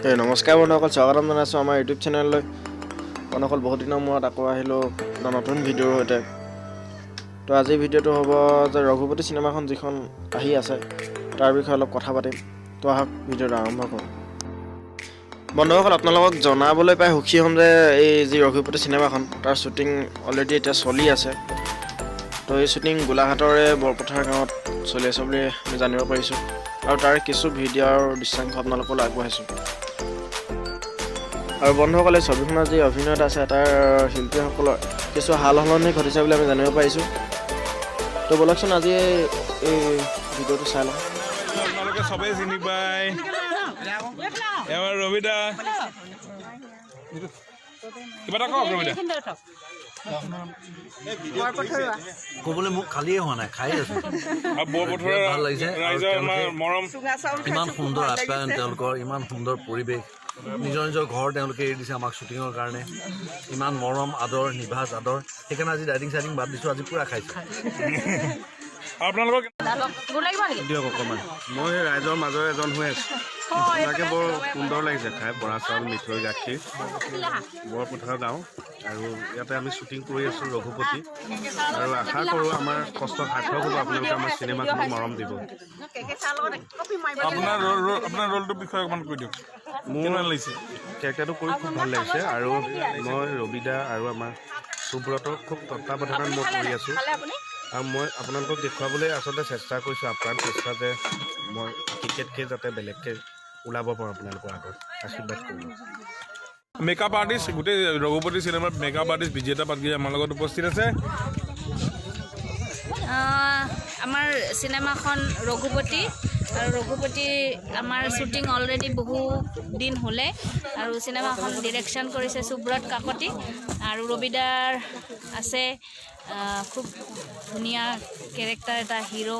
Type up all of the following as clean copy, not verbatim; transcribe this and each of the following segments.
নমস্কাৰ বন্ধুসকল, স্বাগতম জনাইছোঁ আমাৰ ইউটিউব চেনেললৈ। বন্ধুসকল, বহুত দিনৰ মূৰত আকৌ আহিলোঁ এটা নতুন ভিডিঅ'ৰ সৈতে। তো আজিৰ ভিডিঅ'টো হ'ব যে ৰঘুপতি চিনেমাখন যিখন আহি আছে তাৰ বিষয়ে অলপ কথা পাতিম। তো আহক ভিডিঅ'টো আৰম্ভ কৰোঁ। বন্ধুসকল, আপোনালোকক জনাবলৈ পাই সুখী হ'ম যে এই যি ৰঘুপতি চিনেমাখন তাৰ শ্বুটিং অলৰেডি এতিয়া চলি আছে। তো এই শ্বুটিং গোলাঘাটৰে বৰপথাৰ গাঁৱত চলি আছে বুলি আমি জানিব পাৰিছোঁ, আৰু তাৰ কিছু ভিডিঅ'ৰ দৃশ্যাংশ আপোনালোকলৈ আগবঢ়াইছোঁ। আৰু বন্ধুসকলে ছবিখনৰ যি অভিনয়ত আছে তাৰ শিল্পীসকলৰ কিছু সাল সলনি ঘটিছে বুলি আমি জানিব পাৰিছোঁ। তো বলকচোন আজি এই ভিডিঅ'টো চাই লওঁ। আপোনালোকে সবেই চিনি পায় এবাৰ ৰবিদা, কিবা এটা কওক ৰবিদা। ক'বলৈ মোক খালিয়ে হোৱা নাই, খাই আছো। বৰপথাৰ ভাল লাগিছে, ৰাইজৰ মৰম, ইমান সুন্দৰ আপ্যায়ন, তেওঁলোকৰ ইমান সুন্দৰ পৰিৱেশ, নিজৰ নিজৰ ঘৰ তেওঁলোকে এৰি দিছে আমাক শ্বুটিঙৰ কাৰণে। ইমান মৰম আদৰ, নিভাজ আদৰ, সেইকাৰণে আজি ডাইটিং চাইটিং বাদ দিছোঁ, আজি পূৰা খাইছোঁ। আপোনালোকক দিয়ক অকণমান। মই ৰাইজৰ মাজৰ এজন হৈ আছোঁ। তাকে বৰ সুন্দৰ লাগিছে খাই, বৰা চাউল, মিঠৈ, গাখীৰ। বৰপথাৰ গাঁও, আৰু ইয়াতে আমি শ্বুটিং কৰি আছোঁ ৰঘুপতি, আৰু আশা কৰোঁ আমাৰ কষ্ট সাৰ্থক হ'ব, আপোনালোকে আমাৰ চিনেমাখনক মৰম দিব। আপোনাৰ ৰোলটোৰ বিষয়ে অকণমান কৈ দিয়ক। মোৰ লাগিছে কেৰেক্টাৰটো কৰি খুব ভাল লাগিছে, আৰু মই ৰবিদা আৰু আমাৰ সুব্ৰতক খুব তত্বাৱধানত মই কৰি আছোঁ। আৰু মই আপোনালোকক দেখুৱাবলৈ আচলতে চেষ্টা কৰিছোঁ, আপ্ৰাণ চেষ্টা, যে মই টিকেটকৈ যাতে বেলেগকৈ ওলাব পাৰোঁ আপোনালোকৰ আগত। আশীৰ্বাদ কৰিব। মেকআপ আৰ্টিষ্ট, গোটেই ৰঘুপতি চিনেমাৰ মেকআপ আৰ্টিষ্ট বিজেতা পাটগিৰি আমাৰ লগত উপস্থিত আছে। আমাৰ চিনেমাখন ৰঘুপতি, আৰু ৰঘুপতি আমাৰ শ্বুটিং অলৰেডি বহু দিন হ'লে, আৰু চিনেমাখন ডিৰেকশ্যন কৰিছে সুব্ৰত কাকতি, আৰু ৰবিদাৰ আছে খুব ধুনীয়া কেৰেক্টাৰ এটা হিৰো।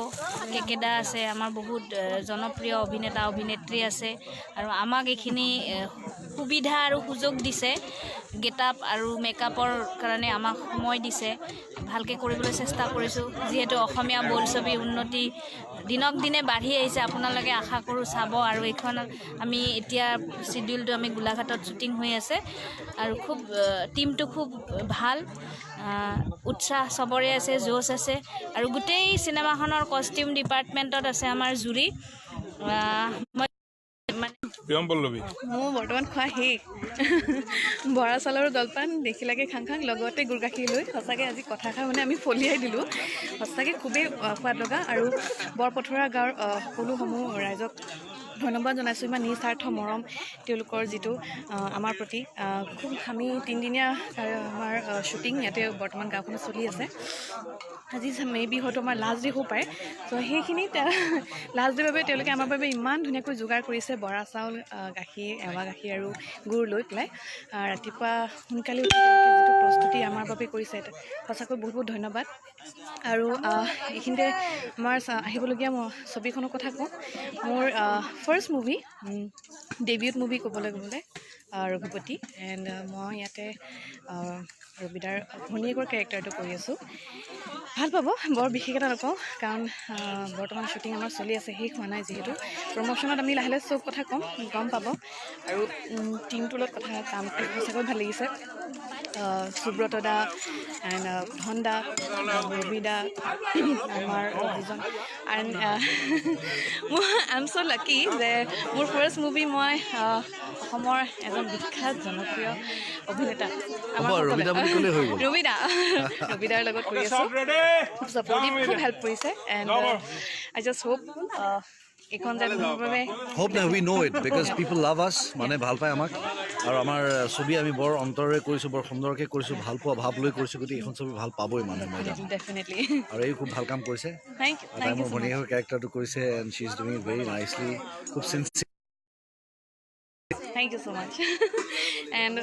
কেকেদা আছে, আমাৰ বহুত জনপ্ৰিয় অভিনেতা অভিনেত্ৰী আছে, আৰু আমাক এইখিনি সুবিধা আৰু সুযোগ দিছে। গেটআপ আৰু মেকআপৰ কাৰণে আমাক সময় দিছে, ভালকৈ কৰিবলৈ চেষ্টা কৰিছোঁ। যিহেতু অসমীয়া বোলছবি উন্নতি দিনক দিনে বাঢ়ি আহিছে, আপোনালোকে আশা কৰোঁ চাব। আৰু এইখন আমি এতিয়া চিডিউলটো আমি গোলাঘাটত শ্বুটিং হৈ আছে, আৰু খুব টিমটো খুব ভাল, উৎসাহ চবৰে আছে, জোচ আছে, আৰু গোটেই চিনেমাখনৰ কষ্টিউম ডিপাৰ্টমেণ্টত আছে আমাৰ জুৰি। মোৰ বৰ্তমান খোৱা শেষ। বৰা চাউলৰ জলপান দেখিলাগে খাং খাং, লগতে গুৰ গাখীৰ লৈ সঁচাকৈ আজি কথা খাই মানে আমি ফলিয়াই দিলোঁ। সঁচাকৈ খুবেই সোৱাদ লগা, আৰু বৰপথাৰ গাঁৱৰ সকলোসমূহ ৰাইজক ধন্যবাদ জনাইছোঁ। ইমান নিস্বাৰ্থ মৰম তেওঁলোকৰ যিটো আমাৰ প্ৰতি। খুব আমি 3 দিনীয়া আমাৰ শ্বুটিং ইয়াতে বৰ্তমান গাঁওখনত চলি আছে। আজি মেবি হয়তো আমাৰ লাষ্ট ডে হ'ব পাৰে। ত' সেইখিনিত লাষ্ট ডেৰ বাবে তেওঁলোকে আমাৰ বাবে ইমান ধুনীয়াকৈ যোগাৰ কৰিছে, বৰা চাউল, গাখীৰ, এৱা গাখীৰ আৰু গুৰ লৈ পেলাই ৰাতিপুৱা সোনকালে উঠি তেওঁলোকে যিটো প্ৰস্তুতি আমাৰ বাবে কৰিছে, সঁচাকৈ বহুত বহুত ধন্যবাদ। আৰু এইখিনিতে আমাৰ আহিবলগীয়া ছবিখনৰ কথা কওঁ। মোৰ ফাৰ্ষ্ট মুভি, ডেবিউট মুভি ক'বলৈ গ'লে ৰঘুপতি, এণ্ড মই ইয়াতে ৰবিদাৰ ভনীয়েকৰ কেৰেক্টাৰটো কৰি আছোঁ। ভাল পাব, বৰ বিশেষ এটা নকওঁ, কাৰণ বৰ্তমান শ্বুটিং আমাৰ চলি আছে, শেষ হোৱা নাই। যিহেতু প্ৰমোশ্যনত আমি লাহে লাহে চব কথা গম পাব, আৰু টিমটোৰ লগত কথা কাম কৰি সঁচাকৈ ভাল লাগিছে। সুব্ৰত দা এণ্ড ধন দা, ৰবিদা, আমাৰ যিজন এণ্ড মই আই এম চ' লাকি যে মোৰ ফাৰ্ষ্ট মুভি মই অসমৰ এজন বিখ্যাত জনপ্ৰিয় অভিনেতা ৰবিদাৰ লগত কৰি আছোঁ। খুব ছাপৰ্টিভ, খুব হেল্প কৰিছে, এণ্ড আই জাষ্ট হোপ এইখন যে মোৰ বাবে হোপ নাই, উই ন' ইট বিকজ পিপল লাভ আছ, মানে ভাল পায় আমাক, আৰু আমাৰ ছবি আমি বৰ অন্তৰেৰে কৰিছোঁ, বৰ সুন্দৰকৈ কৰিছোঁ, ভাল পোৱা ভাৱ লৈ কৰিছোঁ, গতিকে এইখন ছবি ভাল পাবই মানুহে, মই জানো। ডেফিনেটলি। আৰু এই খুব ভাল কাম কৰিছে, থেংক তাই ইউ মোৰ so much. ভনীয়েকৰ কেৰেক্টাৰটো কৰিছে, and she is doing it very nicely, খুব sincere. Thank you so much. And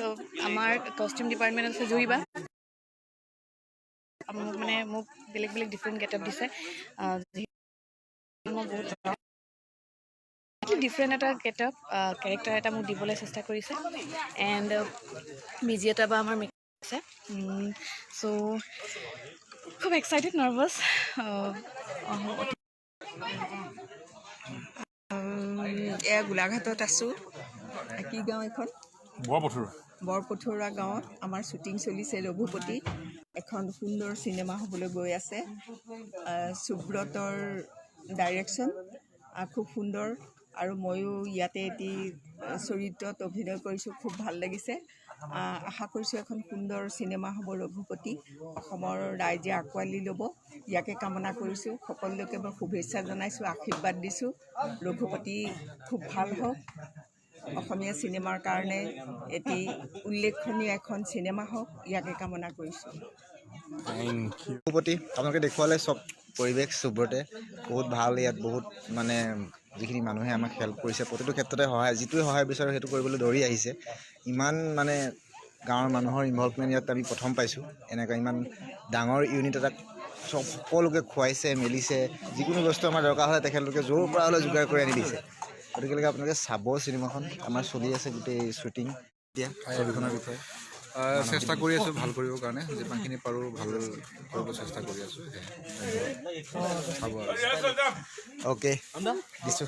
আমাৰ কষ্টিউম ডিপাৰ্টমেণ্ট আছে জুৰিবা, মোক বেলেগ বেলেগ ডিফাৰেণ্ট গেটআপ দিছে। মই বহুত ডিফাৰেণ্ট এটা গেটআপ কেৰেক্টাৰ এটা মোক দিবলৈ চেষ্টা কৰিছে, এণ্ড বিজেতা বা আমাৰ মেকআপ আছে। চ' খুব এক্সাইটেড, নাৰ্ভাছ। এয়া গোলাঘাটত আছোঁ, কি গাঁও এখন বৰপথৰুৱা গাঁৱত আমাৰ শ্বুটিং চলিছে ৰঘুপতি এখন সুন্দৰ চিনেমা হ'বলৈ গৈ আছে সুব্ৰতৰ ডাইৰেকশ্যন খুব সুন্দৰ আৰু ময়ো ইয়াতে এটি চৰিত্ৰত অভিনয় কৰিছোঁ খুব ভাল লাগিছে আশা কৰিছোঁ এখন সুন্দৰ চিনেমা হ'ব ৰঘুপতি অসমৰ ৰাইজে আঁকোৱালি ল'ব ইয়াকে কামনা কৰিছোঁ সকলোকে মই শুভেচ্ছা জনাইছোঁ আশীৰ্বাদ দিছোঁ ৰঘুপতি খুব ভাল হওক অসমীয়া চিনেমাৰ কাৰণে এটি উল্লেখনীয় এখন চিনেমা হওক ইয়াকে কামনা কৰিছোঁ ৰঘুপতি আপোনালোকে দেখুৱালে চব পৰিৱেশ সুব্ৰতে বহুত ভাল ইয়াত বহুত মানে যিখিনি মানুহে আমাক হেল্প কৰিছে প্ৰতিটো ক্ষেত্ৰতে সহায় যিটোৱে সহায় বিচাৰে সেইটো কৰিবলৈ দৌৰি আহিছে ইমান মানে গাঁৱৰ মানুহৰ ইনভলভমেণ্ট ইয়াত আমি প্ৰথম পাইছোঁ এনেকুৱা ইমান ডাঙৰ ইউনিট এটা চব সকলোকে খুৱাইছে মেলিছে যিকোনো বস্তু আমাৰ দৰকাৰ হ'লে তেখেতলোকে য'ৰ পৰা হ'লে যোগাৰ কৰি আনি দিছে গতিকে আপোনালোকে চাব চিনেমাখন আমাৰ চলি আছে গোটেই শ্বুটিং এতিয়া ছবিখনৰ বিষয়ে চেষ্টা কৰি আছোঁ ভাল কৰিবৰ কাৰণে যিমানখিনি পাৰোঁ ভাল কৰিব চেষ্টা কৰি আছোঁ চাব অ'কে দিছোঁ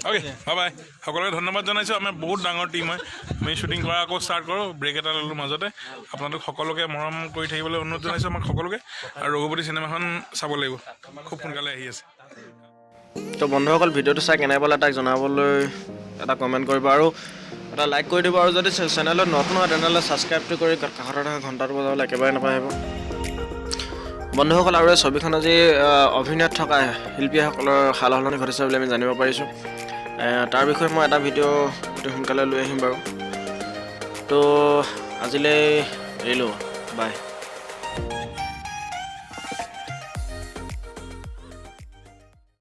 অ'কে বাই সকলোকে ধন্যবাদ জনাইছোঁ আমাৰ বহুত ডাঙৰ টীম হয় আমি শ্বুটিং কৰা আকৌ ষ্টাৰ্ট কৰোঁ ব্ৰেক এটা ল'লোঁ মাজতে আপোনালোক সকলোকে মৰম কৰি থাকিবলৈ অনুৰোধ জনাইছোঁ আমাক সকলোকে আৰু ৰঘুপতি চিনেমাখন চাব লাগিব খুব সোনকালে আহি আছে তো বন্ধুসকল ভিডিঅ'টো চাই কেনে পালে তাক জনাবলৈ এটা কমেণ্ট কৰিব আৰু এটা লাইক কৰি দিব আৰু যদি চেনেলত নতুন হয় তেনেহ'লে ছাবস্ক্ৰাইবটো কৰি কাষত থকা ঘণ্টাটো বজাবলৈ একেবাৰে নাপাহৰিব বন্ধুসকল আৰু এই ছবিখন আজি অভিনয়ত থকা শিল্পীসকলৰ সাল সলনি ঘটিছে বুলি আমি জানিব পাৰিছোঁ তাৰ বিষয়ে মই এটা ভিডিঅ' অতি সোনকালে লৈ আহিম বাৰু তো আজিলৈ এৰিলোঁ বাই